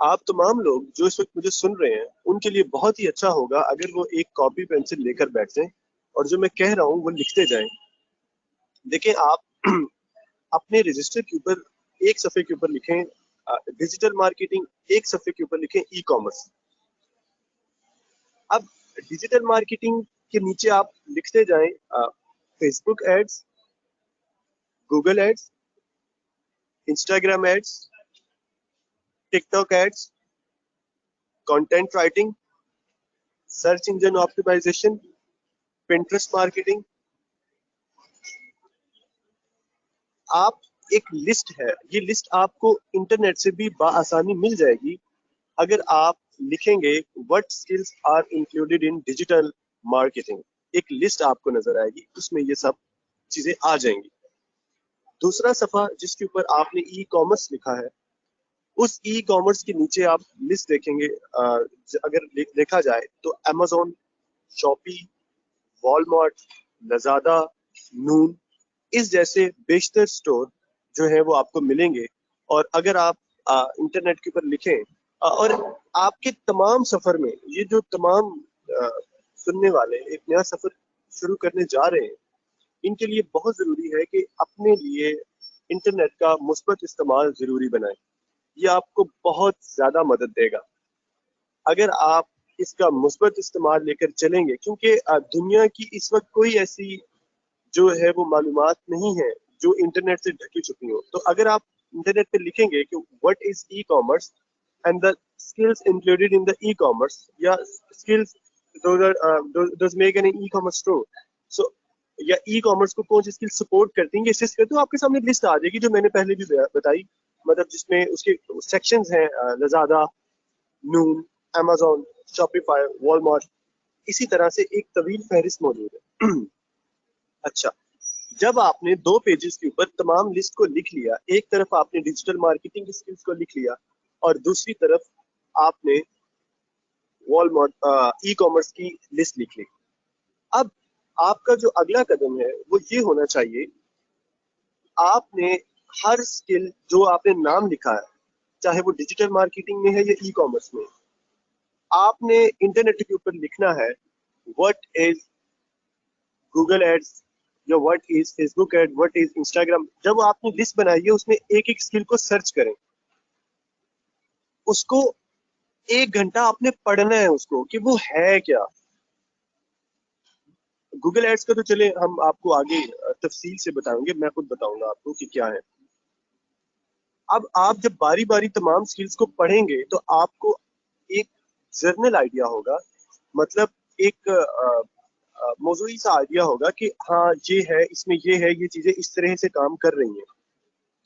آپ تمام لوگ جو اس وقت مجھے سن رہے ہیں ان کے لیے بہت ہی اچھا ہوگا اگر وہ ایک کاپی پینسل لے کر بیٹھ جائیں اور جو میں کہہ رہا ہوں وہ لکھتے جائیں. دیکھیں آپ اپنے رجسٹر کے اوپر ایک صفحے کے اوپر لکھیں ڈیجیٹل مارکیٹنگ, ایک صفحے کے اوپر لکھیں ای کامرس. اب ڈیجیٹل مارکیٹنگ کے نیچے آپ لکھتے جائیں Facebook ads, Google ads, Instagram ads, TikTok ads, content writing, search engine optimisation, Pinterest marketing. آپ ایک لسٹ ہے, یہ لسٹ آپ کو انٹرنیٹ سے بھی بآسانی مل جائے گی اگر آپ لکھیں گے what skills are included in digital marketing. ایک لسٹ آپ کو نظر آئے گی, اس میں یہ سب چیزیں آ جائیں گی. دوسرا صفحہ جس کے اوپر آپ نے ای کامرس لکھا ہے, اس ای کامرس کے نیچے آپ لسٹ دیکھیں گے, اگر دیکھا جائے تو Amazon, شاپی, والمارٹ, لزادا, نون, اس جیسے بیشتر سٹور جو ہے وہ آپ کو ملیں گے. اور اگر آپ انٹرنیٹ کے اوپر لکھیں اور آپ کے تمام سفر میں یہ جو تمام سننے والے ایک نیا سفر شروع کرنے جا رہے ہیں, ان کے لیے بہت ضروری ہے کہ اپنے لیے انٹرنیٹ کا مثبت استعمال ضروری بنائیں. یہ آپ کو بہت زیادہ مدد دے گا اگر آپ اس کا مثبت استعمال لے کر چلیں گے, کیونکہ دنیا کی اس وقت کوئی ایسی جو ہے وہ معلومات نہیں ہے جو انٹرنیٹ سے ڈھکی چکی ہو. تو اگر آپ انٹرنیٹ پہ لکھیں گے کہ what is e-commerce and the skills included in the e-commerce یا skills does make an e-commerce store, so یا ای کامرس کو کون سی اسکل سپورٹ کرتی ہیں, یہ اسس کرتے ہو آپ کے سامنے لسٹ آ جائے گی جو میں نے پہلے بھی بتائی, مطلب جس میں اس کے سیکشنز ہیں لزادا, نون, Amazon, شاپیفائی, والمارٹ, اسی طرح سے ایک طویل فہرست موجود ہے. اچھا, جب آپ نے 2 پیجز کے اوپر تمام لسٹ کو لکھ لیا, ایک طرف آپ نے ڈیجیٹل مارکیٹنگ کی اسکلز کو لکھ لیا اور دوسری طرف آپ نے والمارٹ ای کامرس کی لسٹ لکھ لی, اب آپ کا جو اگلا قدم ہے وہ یہ ہونا چاہیے, آپ نے ہر اسکل جو آپ نے نام لکھا ہے, چاہے وہ ڈیجیٹل مارکیٹنگ میں ہے یا ای کامرس میں, آپ نے انٹرنیٹ کے اوپر لکھنا ہے what is گوگل ایڈز یا what is Facebook ad, what is Instagram. جب آپ نے لسٹ بنائی ہے اس میں ایک ایک اسکل کو سرچ کریں, اس کو 1 گھنٹہ آپ نے پڑھنا ہے اس کو کہ وہ ہے کیا. گوگل ایڈز کا تو چلے ہم آپ کو آگے تفصیل سے بتائیں گے, میں خود بتاؤں گا آپ کو کہ کیا ہے. اب آپ جب باری باری تمام سکلز کو پڑھیں گے تو آپ کو ایک جرنل آئیڈیا ہوگا, مطلب ایک موضوعی سا آئیڈیا ہوگا کہ ہاں یہ ہے, اس میں یہ ہے, یہ چیزیں اس طرح سے کام کر رہی ہیں.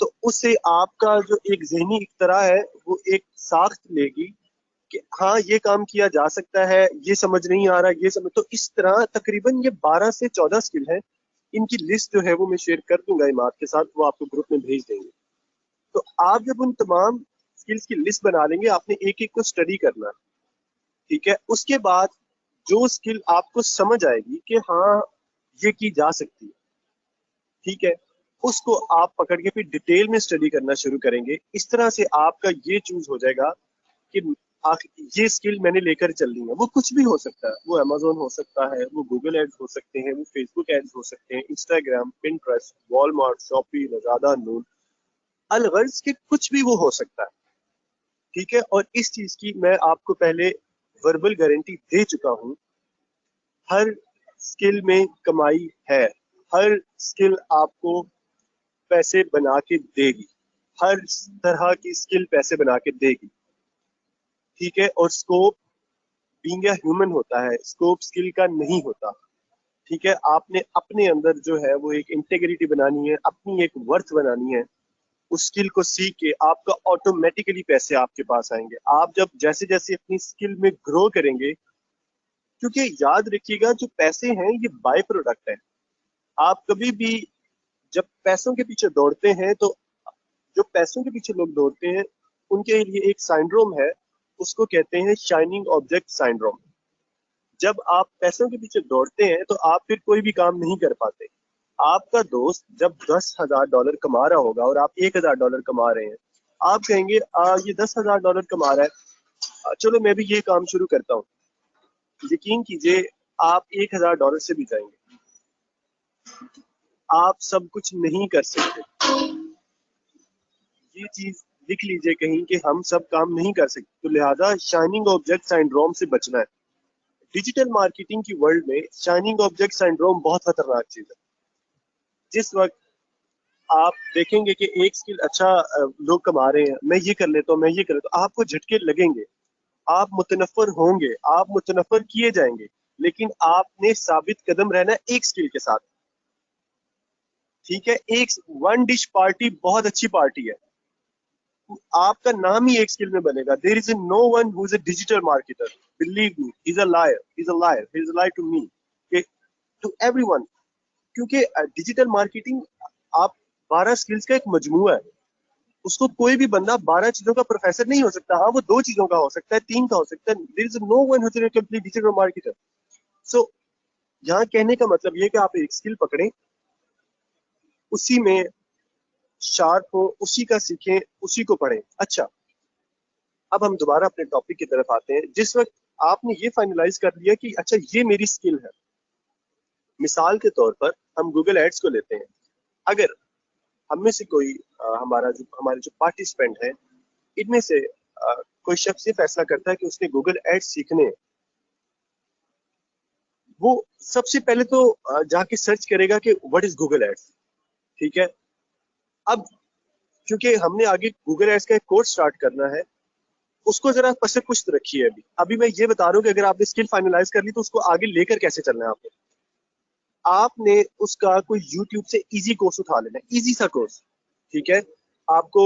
تو اس سے آپ کا جو ایک ذہنی اختراع ہے وہ ایک ساخت لے گی کہ ہاں یہ کام کیا جا سکتا ہے, یہ سمجھ نہیں آ رہا, یہ سمجھ. تو اس طرح تقریباً یہ 12 سے 14 سکل ہیں, ان کی لسٹ جو ہے وہ میں شیئر کر دوں گا ایماد کے ساتھ, وہ آپ کو گروپ میں بھیج دیں گے. تو آپ جب ان تمام سکلز کی لسٹ بنا لیں گے, آپ نے ایک ایک کو اسٹڈی کرنا, ٹھیک ہے. اس کے بعد جو اسکل آپ کو سمجھ آئے گی کہ ہاں یہ کی جا سکتی ہے, ٹھیک ہے, اس کو آپ پکڑ کے پھر ڈیٹیل میں اسٹڈی کرنا شروع کریں گے. اس طرح سے آپ کا یہ چوز ہو جائے گا کہ یہ اسکل میں نے لے کر چلنی ہے. وہ کچھ بھی ہو سکتا ہے, وہ Amazon ہو سکتا ہے, وہ گوگل ایڈز ہو سکتے ہیں, وہ فیس بک ایڈز ہو سکتے ہیں, انسٹاگرام, پنٹرسٹ, والمارٹ, شاپی, لزادا, نون, الغرض کے کچھ بھی وہ ہو سکتا ہے, ٹھیک ہے. اور اس چیز کی میں آپ کو پہلے وربل گارنٹی دے چکا ہوں, ہر اسکل میں کمائی ہے, ہر اسکل آپ کو پیسے بنا کے دے گی, ہر طرح کی اسکل پیسے بنا کے دے گی, ٹھیک ہے. اور اسکوپ بینگ اے ہیومن ہوتا ہے, اسکوپ اسکل کا نہیں ہوتا, ٹھیک ہے. آپ نے اپنے اندر جو ہے وہ ایک انٹیگریٹی بنانی ہے, اپنی ایک ورتھ بنانی ہے. اس اسکل کو سیکھ کے آپ کا آٹومیٹیکلی پیسے آپ کے پاس آئیں گے. آپ جب جیسے جیسے اپنی اسکل میں گرو کریں گے, کیونکہ یاد رکھیے گا جو پیسے ہیں یہ بائی پروڈکٹ ہے. آپ کبھی بھی جب پیسوں کے پیچھے دوڑتے ہیں تو جو پیسوں کے پیچھے لوگ دوڑتے ہیں ان کے لیے ایک سائنڈروم ہے, اس کو کہتے ہیں شائننگ آبجیکٹ سائنڈروم. جب آپ پیسوں کے پیچھے دوڑتے ہیں تو آپ پھر کوئی بھی کام نہیں کر پاتے. آپ کا دوست جب $10,000 کما رہا ہوگا اور آپ $1,000 کما رہے ہیں, آپ کہیں گے یہ $10,000 کما رہا ہے، چلو میں بھی یہ کام شروع کرتا ہوں. یقین کیجئے آپ $1,000 سے بھی جائیں گے. آپ سب کچھ نہیں کر سکتے. یہ چیز لکھ لیجئے کہیں کہ ہم سب کام نہیں کر سکتے. تو لہٰذا شائننگ آبجیکٹ سائنڈروم سے بچنا ہے. ڈیجیٹل مارکیٹنگ کی ورلڈ میں شائننگ آبجیکٹ سائنڈروم بہت خطرناک چیز ہے. جس وقت آپ دیکھیں گے کہ ایک سکل اچھا لوگ کما رہے ہیں، میں یہ کر لیتا ہوں، میں یہ کر لیتا ہوں، آپ کو جھٹکے لگیں گے، آپ متنفر ہوں گے، آپ متنفر کیے جائیں گے، لیکن آپ نے ثابت قدم رہنا ہے ایک سکل کے ساتھ. ٹھیک ہے، ایک ون ڈش پارٹی بہت اچھی پارٹی ہے، آپ کا نام ہی ایک سکل میں بنے گا. There is a no one who is a digital marketer, believe me, he is a lawyer, he is a lawyer, he is a lawyer to me, to everyone. کیونکہ digital marketing آپ 12 skills کا ایک مجموعہ ہے. اس کو کوئی بھی بندہ 12 چیزوں کا پروفیسر نہیں ہو سکتا. ہاں وہ 2 چیزوں کا ہو سکتا ہے، 3 کا ہو سکتا ہے. There is no one who is a complete digital marketer. So یہاں کہنے کا مطلب یہ کہ آپ ایک سکل پکڑیں، اسی میں شارپ ہو، اسی کا سیکھیں، اسی کو پڑھیں. اچھا، اب ہم دوبارہ اپنے ٹاپک کی طرف آتے ہیں. جس وقت آپ نے یہ فائنلائز کر لیا کہ اچھا یہ میری سکل ہے. مثال کے طور پر ہم گوگل ایڈز کو لیتے ہیں. اگر ہم میں سے کوئی ہمارے جو پارٹیسپینٹ ہیں، ان میں سے کوئی شخص یہ فیصلہ کرتا ہے کہ اس نے گوگل ایڈز سیکھنے ہیں، وہ سب سے پہلے تو جا کے سرچ کرے گا کہ واٹ از گوگل ایڈز. ٹھیک ہے، اب کیونکہ ہم نے آگے گوگل ایڈز کا ایک کورس سٹارٹ کرنا ہے، اس کو ذرا پس پشت رکھیے. ابھی میں یہ بتا رہا ہوں کہ اگر آپ نے اسکل فائنلائز کر لی تو اس کو آگے لے کر کیسے چلنا ہے. آپ نے اس کا کوئی یوٹیوب سے ایزی کورس اٹھا لینا ہے، ایزی سا کورس. ٹھیک ہے، آپ کو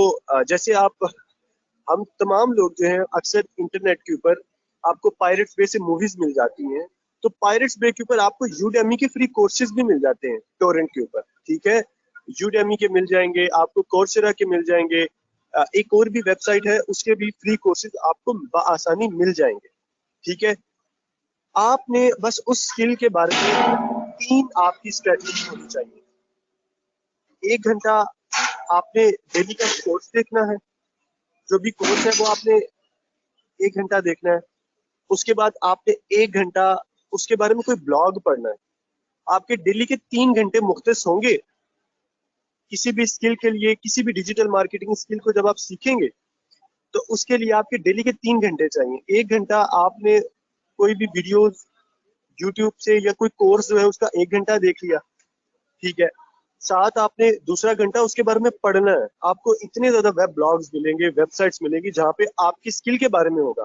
جیسے ہم تمام لوگ جو ہیں اکثر انٹرنیٹ کے اوپر آپ کو پائرٹس بے سے موویز مل جاتی ہیں، تو پائرٹس بے کے اوپر آپ کو یوڈیمی کے فری کورسز بھی مل جاتے ہیں ٹورنٹ کے اوپر. ٹھیک ہے، یوڈیمی کے مل جائیں گے، آپ کو کورسیرا کے مل جائیں گے، ایک اور بھی ویب سائٹ ہے اس کے بھی فری کورسز آپ کو بآسانی مل جائیں گے. ٹھیک ہے، آپ نے بس اس اسکل کے بارے میں 3 آپ کی اسٹریٹجی ہونی چاہیے. 1 گھنٹہ آپ نے ڈیلی کا کورس دیکھنا ہے، جو بھی کورس ہے وہ آپ نے 1 گھنٹہ دیکھنا ہے. اس کے بعد آپ نے 1 گھنٹہ اس کے بارے میں کوئی بلاگ پڑھنا ہے. آپ کے ڈیلی کے 3 گھنٹے مختص ہوں گے کسی بھی اسکل کے لیے. کسی بھی ڈیجیٹل مارکیٹنگ اسکل کو جب آپ سیکھیں گے تو اس کے لیے آپ کے ڈیلی کے 3 گھنٹے چاہیے. 1 گھنٹہ آپ نے کوئی بھی ویڈیوز یوٹیوب سے یا کوئی کورس جو ہے اس کا 1 گھنٹہ دیکھ لیا. ٹھیک ہے، ساتھ آپ نے دوسرا گھنٹہ اس کے بارے میں پڑھنا ہے. آپ کو اتنے زیادہ ویب بلاگز ملیں گے، ویب سائٹس ملیں گی جہاں پہ آپ کی اسکل کے بارے میں ہوگا.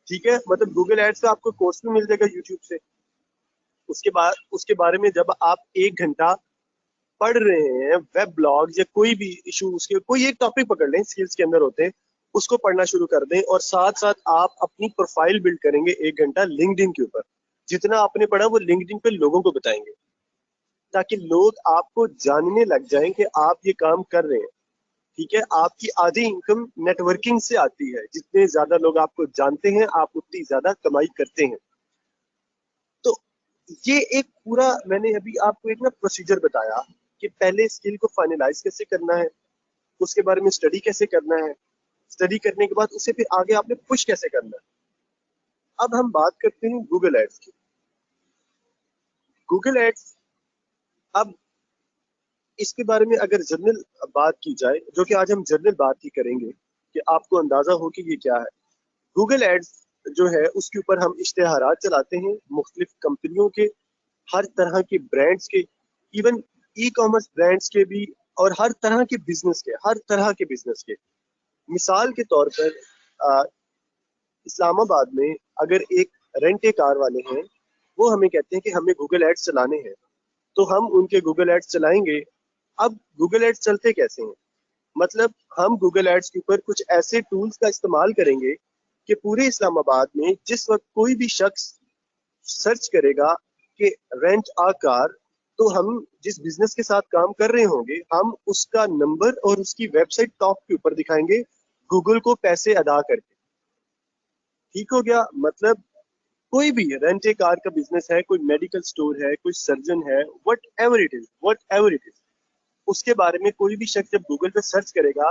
ٹھیک ہے، مطلب گوگل ایڈز کا آپ کو کورس بھی مل جائے گا یوٹیوب سے. اس کے بعد اس کے بارے میں جب آپ 1 گھنٹہ پڑھ رہے ہیں، ویب بلاگ یا کوئی بھی ایشو، اس کے کوئی ایک ٹاپک پکڑ لیں اسکلز کے اندر ہوتے ہیں، اس کو پڑھنا شروع کر دیں. اور ساتھ ساتھ آپ اپنی پروفائل بلڈ کریں گے 1 گھنٹہ لنکڈ ان کے اوپر. جتنا آپ نے پڑھا وہ لنکڈ ان پہ لوگوں کو بتائیں گے، تاکہ لوگ آپ کو جاننے لگ جائیں کہ آپ یہ کام کر رہے ہیں. ٹھیک ہے، آپ کی آدھی انکم نیٹ ورکنگ سے آتی ہے. جتنے زیادہ لوگ آپ کو جانتے ہیں آپ اتنی زیادہ کمائی کرتے ہیں. تو یہ ایک پورا میں نے ابھی آپ کو ایک نا پروسیجر بتایا کہ پہلے اسکل کو فائنلائز کیسے کرنا ہے، اس کے بارے میں اسٹڈی کیسے کرنا ہے، اسٹڈی کرنے کے بعد اسے پھر آگے آپ نے پش کیسے کرنا ہے. اب ہم بات کرتے ہیں گوگل ایڈز کی. گوگل ایڈز، اب اس کے بارے میں اگر جنرل بات کی جائے، جو کہ آج ہم جنرل بات ہی کریں گے کہ آپ کو اندازہ ہو کہ یہ کیا ہے. گوگل ایڈز جو ہے اس کے اوپر ہم اشتہارات چلاتے ہیں مختلف کمپنیوں کے، ہر طرح کے برانڈز کے، ایون ای کامرس برانڈز کے بھی، اور ہر طرح کے بزنس کے، ہر طرح کے بزنس کے. مثال کے طور پر اسلام آباد میں اگر ایک رینٹ کار والے ہیں، وہ ہمیں کہتے ہیں کہ ہمیں گوگل ایڈز چلانے ہیں، تو ہم ان کے گوگل ایڈز چلائیں گے. اب گوگل ایڈز چلتے کیسے ہیں؟ مطلب ہم گوگل ایڈز کے اوپر کچھ ایسے ٹولز کا استعمال کریں گے کہ پورے اسلام آباد میں جس وقت کوئی بھی شخص سرچ کرے گا کہ رینٹ آ کار، تو ہم جس بزنس کے ساتھ کام کر رہے ہوں گے ہم اس کا نمبر اور اس کی ویب سائٹ ٹاپ کے اوپر دکھائیں گے گوگل کو پیسے ادا کر کے. ٹھیک ہو گیا؟ مطلب کوئی بھی رینٹ کار کا بزنس ہے، کوئی میڈیکل سٹور ہے، کوئی سرجن ہے، وٹ ایور اٹ از، اس کے بارے میں کوئی بھی شخص جب گوگل پہ سرچ کرے گا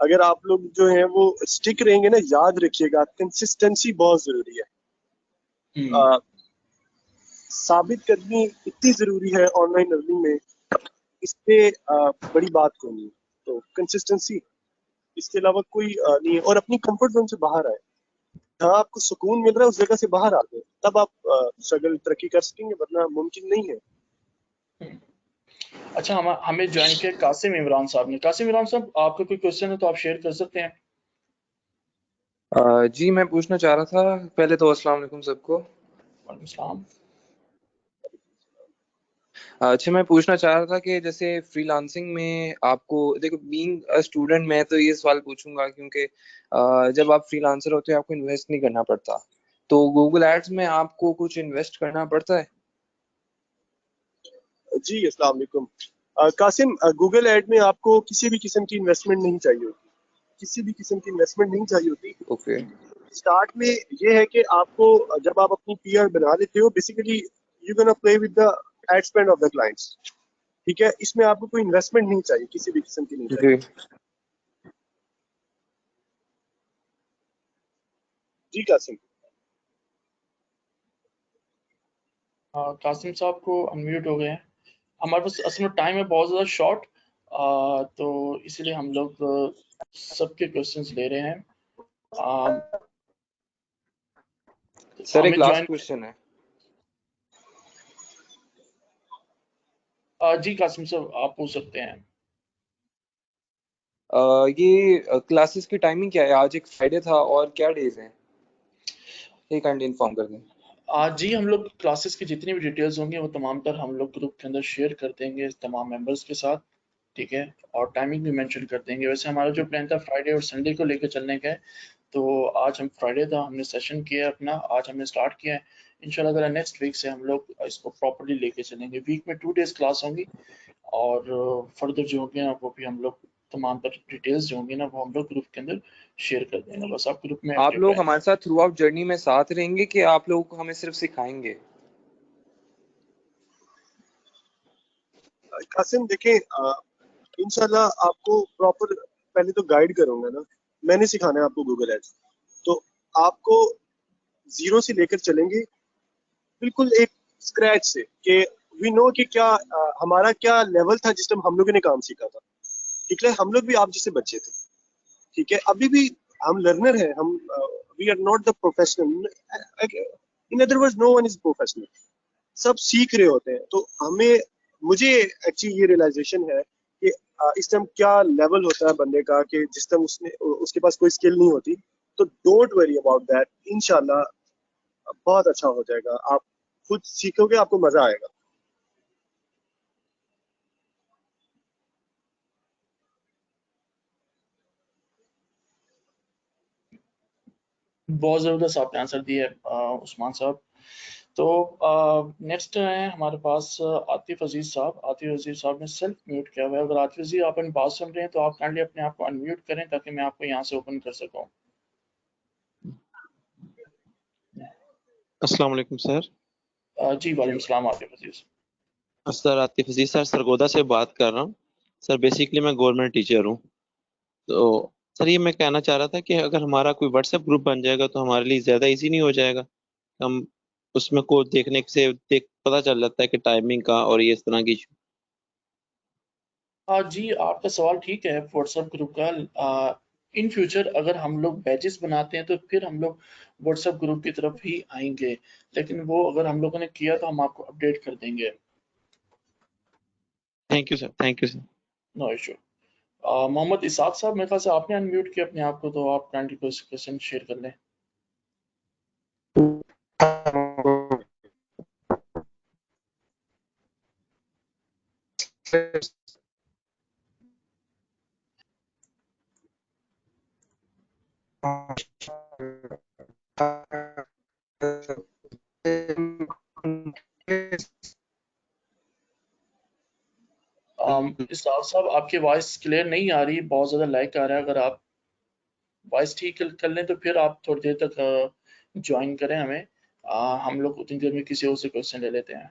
اگر آپ لوگ جو ہیں وہ اسٹک رہیں گے نا، یاد رکھیے گا کنسسٹنسی بہت ضروری ہے. ثابت کرنی اتنی ضروری ہے آن لائن لرننگ میں، اس پہ بڑی بات کوئی نہیں. تو کنسسٹنسی، اس کے علاوہ کوئی نہیں ہے. اور اپنی کمفرٹ زون سے باہر آئے. جہاں آپ کو سکون مل رہا ہے اس جگہ سے باہر آ گئے، تب آپ اسٹرگل ترقی کر سکیں گے، ورنہ ممکن نہیں ہے. اچھا، ہمیں جوائن کیا قاسم عمران صاحب نے. قاسم عمران صاحب، آپ کا کوئی کوشچن ہے تو آپ شیئر کر سکتے ہیں. جی میں پوچھنا چاہ رہا تھا، پہلے تو السلام علیکم سب کو. وعلیکم السلام. اچھا، میں پوچھنا چاہ رہا تھا کہ جیسے فری لانسنگ میں آپ کو دیکھو، بینگ اسٹوڈنٹ میں تو یہ سوال پوچھوں گا کیونکہ جب آپ فری لانسر ہوتے ہیں آپ کو انویسٹ نہیں کرنا پڑتا، تو گوگل ایڈز میں آپ کو کچھ انویسٹ کرنا پڑتا ہے؟ جی السلام علیکم. قاسم، گوگل ایڈ میں آپ کو کسی بھی قسم کی انویسٹمنٹ نہیں چاہیے ہوتی، کسی بھی قسم کی انویسٹمنٹ نہیں چاہیے ہوتی. اوکے. اسٹارٹ میں یہ ہے کہ آپ کو جب آپ اپنی پی آر بنا لیتے ہو، basically you gonna play with the ad spend of the clients. ٹھیک ہے، اس میں آپ کو کوئی انویسٹمنٹ نہیں چاہیے، کسی بھی قسم کی نہیں چاہیے. جی جی قاسم. قاسم صاحب کو انمیوٹ ہو گئے ہیں. ہمارے پاس اصل میں ٹائم ہے بہت زیادہ شارٹ، تو اسی لیے ہم لوگ سب کے کوشچنس لے رہے ہیں. سر، ہمیں ایک لاسٹ جوائن. کوشچن ہے. جی قاسم صاحب، آپ پوچھ سکتے ہیں. یہ کلاسز کی ٹائمنگ کیا ہے؟ آج ایک فرائیڈے تھا، اور کیا ڈیز ہیں یہ کائنڈلی انفارم کر دیں. جی، ہم لوگ کلاسز کی جتنی بھی ڈیٹیلز ہوں گی وہ تمام تر ہم لوگ گروپ کے اندر شیئر کر دیں گے تمام ممبرس کے ساتھ. ٹھیک ہے، اور ٹائمنگ بھی مینشن کر دیں گے. ویسے ہمارا جو پلان تھا فرائیڈے اور سنڈے کو لے کے چلنے کا ہے، تو آج ہم فرائیڈے تھا، ہم نے سیشن کیا ہے اپنا، آج ہم نے اسٹارٹ کیا ہے. انشاءاللہ تعالیٰ نیکسٹ ویک سے ہم لوگ اس کو پراپرلی لے کے چلیں گے. ویک میں 2 days کلاس ہوں گی، اور فردر جو ہوں گے نا وہ بھی ہم لوگ تمام تر ڈیٹیلز جو ہوں گی نا وہ ہم لوگ گروپ کے اندر شیئر کر دیں گے. بس آپ گروپ میں آپ ایکٹیو لوگ رہیں. ہمارے ساتھ تھرو آؤٹ جرنی میں ساتھ رہیں گے کہ آپ لوگ کو ہمیں صرف سکھائیں گے؟ قاسم دیکھیں، انشاءاللہ آپ کو پراپر پہلے تو گائیڈ کروں گا نا، میں نے سکھانا ہے آپ کو گوگل ایڈس. تو آپ کو زیرو سے لے کر چلیں گے، بالکل ایک اسکریچ سے، کہ وی نو کہ کیا ہمارا کیا لیول تھا جس ٹائم ہم لوگوں نے کام سیکھا تھا. ٹھیک ہے، ہم لوگ بھی آپ جیسے بچے تھے. ٹھیک ہے، ابھی بھی ہم لرنر ہیں، ہم we are not the professional. In other word no one is professional. سب سیکھ رہے ہوتے ہیں. تو مجھے ایکچولی یہ ریئلائزیشن ہے کہ اس ٹائم کیا لیول ہوتا ہے بندے کا، کہ جس ٹائم اس کے پاس کوئی اسکل نہیں ہوتی. تو ڈونٹ وری اباؤٹ دیٹ، انشاءاللہ بہت اچھا ہو جائے گا. آپ خود سیکھو گے، آپ کو مزہ آئے گا. بہت زبردست آپ نے آنسر دیا ہے عثمان صاحب. تو نیکسٹ ہے ہمارے پاس عاطف عزیز صاحب. عاطف عزیز صاحب نے سیلف میوٹ کیا ہوا ہے. اگر عاطف عزیز آپ ان بات سن رہے ہیں تو آپ کائنڈلی اپنے آپ کو انمیوٹ کریں تاکہ میں آپ کو یہاں سے اوپن کر سکوں. السلام علیکم سر. جی وعلیکم السلام عاطف عزیز. سر عاطف عزیز سر سرگودا سے بات کر رہا ہوں. سر بیسیکلی میں گورنمنٹ ٹیچر ہوں. تو سر یہ میں کہنا چاہ رہا تھا کہ اگر ہمارا کوئی واٹس ایپ گروپ بن جائے گا تو ہمارے لیے زیادہ ایزی نہیں ہو جائے گا؟ ہم اس میں کو دیکھنے سے پتہ چل جاتا ہے کہ ٹائمنگ کا اور یہ اس طرح کی. جی آپ کا سوال ٹھیک ہے. واٹس ایپ گروپ کا ان فیوچر اگر ہم لوگ بیچز بناتے ہیں تو پھر ہم لوگ واٹس ایپ گروپ کی طرف ہی آئیں گے، لیکن وہ اگر ہم لوگوں نے کیا تو ہم آپ کو اپڈیٹ کر دیں گے. Thank you sir. Thank you sir. No issue. Muhammad Ishaq صاحب، میرے خیال سے آپ نے انمیوٹ کیا اپنے آپ کو، تو آپ کائنڈلی کوشچن شیئر کر لیں. اسحاق صاحب آپ کی وائس کلیئر نہیں آ رہی، بہت زیادہ لائک آ رہا ہے. اگر آپ وائس ٹھیک کر لیں تو پھر آپ تھوڑی دیر تک جوائن کریں ہمیں. ہم لوگ اتنی دیر میں کسی اور سے کوشچن لے لیتے ہیں.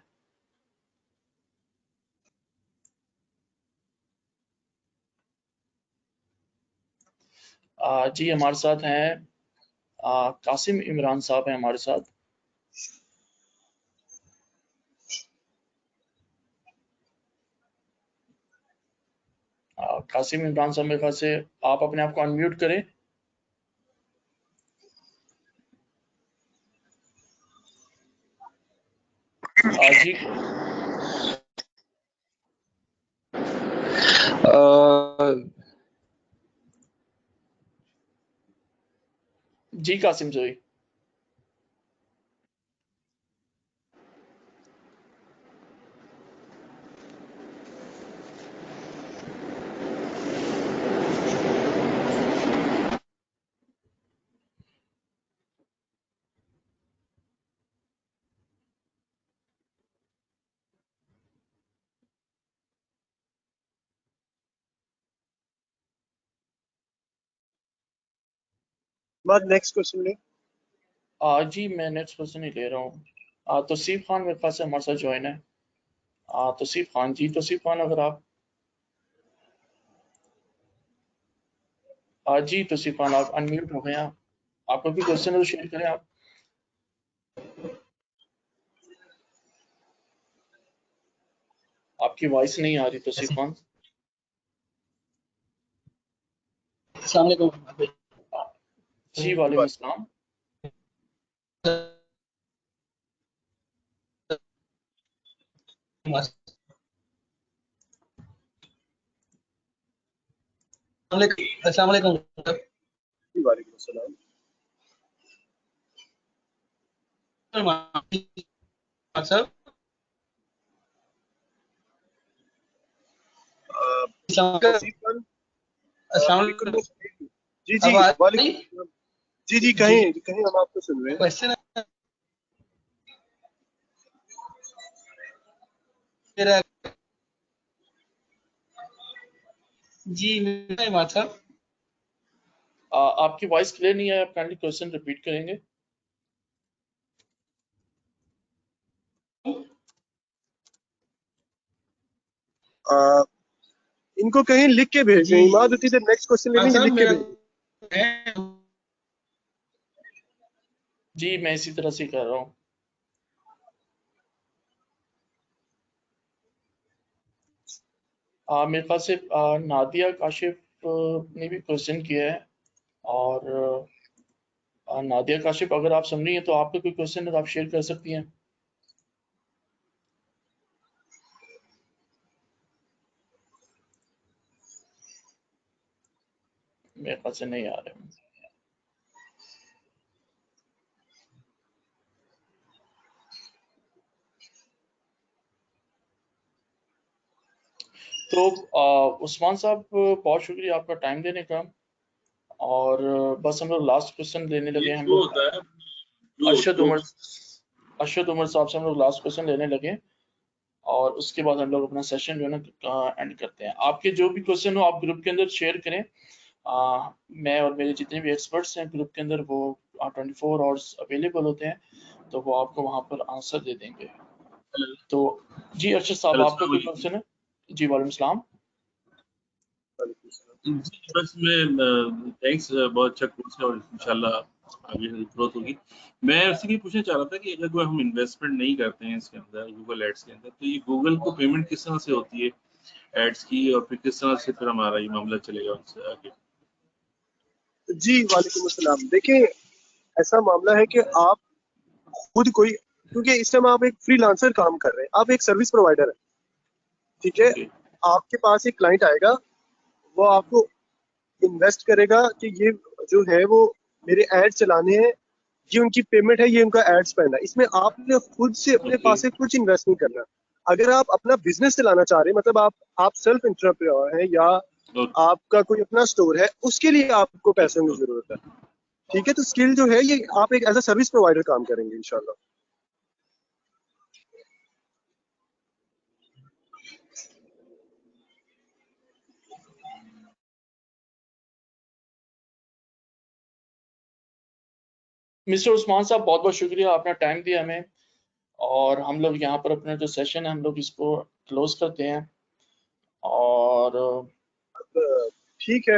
جی ہمارے ساتھ ہیں قاسم عمران صاحب ہیں ہمارے ساتھ. قاسم عمران صاحب میرے خیال سے آپ اپنے آپ کو انمیوٹ کریں. جی جی قاسم جوئی. بعد نیکسٹ کوشچن لیں. جی میں نیکسٹ پرسن ہی لے رہا ہوں. توصیف خان میرے پاس ہمارے ساتھ جوائن ہے. توصیف خان. جی توصیف خان اگر آپ جی توصیف خان آپ انمیوٹ ہو گئے ہیں. آپ کا بھی کوشچن ہے تو شیئر کریں آپ. آپ کی وائس نہیں آ رہی توصیف خان. السلام علیکم. جی وعلیکم السلام. السلام علیکم. وعلیکم السلام. سر توصیف خان السلام بالکل. علیکم. جی جی وعلیکم السلام. جی جی کہیں ہم آپ کو سن رہے ہیں. کوشچن جی بات صاحب آپ کی وائس کلیئر نہیں ہے. آپ کائنڈلی کوشچن ریپیٹ کریں گے. ان کو کہیں لکھ کے بھیج دیں. بعد ہوتی ہے نیکسٹ کوشچن لے لیں گے, لکھ کے بھیج دیں. جی میں اسی طرح سے کر رہا ہوں. میرے خیال سے نادیہ کاشف نے بھی کوشچن کیا ہے. اور نادیہ کاشف اگر آپ سن رہی ہیں تو آپ کا کوئی کوشچن ہے تو آپ شیئر کر سکتی ہیں. میرے خیال سے نہیں آ رہے. تو عثمان صاحب بہت شکریہ آپ کا ٹائم دینے کا. اور بس ہم لوگ لاسٹ کوشچن لینے لگے. ہم لوگ ارشد عمر صاحب سے ہم لوگ لاسٹ کوشچن لینے لگے اور اس کے بعد ہم لوگ اپنا سیشن جو ہے نا اینڈ کرتے ہیں. آپ کے جو بھی کوشچن ہو آپ گروپ کے اندر شیئر کریں. میں اور میرے جتنے بھی ایکسپرٹس ہیں گروپ کے اندر وہ 24 آورس اویلیبل ہوتے ہیں, تو وہ آپ کو وہاں پر آنسر دے دیں گے. تو جی ارشد صاحب آپ کا کوئی کوشچن ہے؟ جی وعلیکم السلام. بس میں تھینکس, بہت اچھا کورس ہے اور انشاءاللہ آگے گروتھ ہوگی. میں اسی لیے پوچھنا چاہ رہا تھا کہ اگر کوئی ہم انویسٹمنٹ نہیں کرتے ہیں اس کے اندر گوگل ایڈس کے اندر, تو یہ گوگل کو پیمنٹ کس طرح سے ہوتی ہے ایڈس کی, اور پھر کس طرح سے پھر ہمارا یہ معاملہ چلے گا ان سے آگے. جی وعلیکم السلام. دیکھیں ایسا معاملہ ہے کہ آپ خود کوئی, کیونکہ اس ٹائم آپ ایک فری لانسر کام کر رہے ہیں, آپ ایک سروس پرووائڈر ہیں, ٹھیک ہے. آپ کے پاس ایک کلائنٹ آئے گا, وہ آپ کو انویسٹ کرے گا کہ یہ جو ہے وہ میرے ایڈ چلانے ہیں, یہ ان کی پیمنٹ ہے, یہ ان کا ایڈ سپینڈ ہے. اس میں آپ نے خود سے اپنے پاس سے کچھ انویسٹ نہیں کرنا. اگر آپ اپنا بزنس چلانا چاہ رہے ہیں, مطلب آپ سیلف انٹرپرینیور ہیں یا آپ کا کوئی اپنا سٹور ہے, اس کے لیے آپ کو پیسوں کی ضرورت ہے, ٹھیک ہے. تو اسکل جو ہے یہ آپ ایک ایز اے سروس پرووائڈر کام کریں گے انشاءاللہ. مسٹر عثمان صاحب بہت بہت شکریہ, آپ نے ٹائم دیا ہمیں, اور ہم لوگ یہاں پر اپنا جو سیشن ہے ہم لوگ اس کو کلوز کرتے ہیں. اور ٹھیک ہے,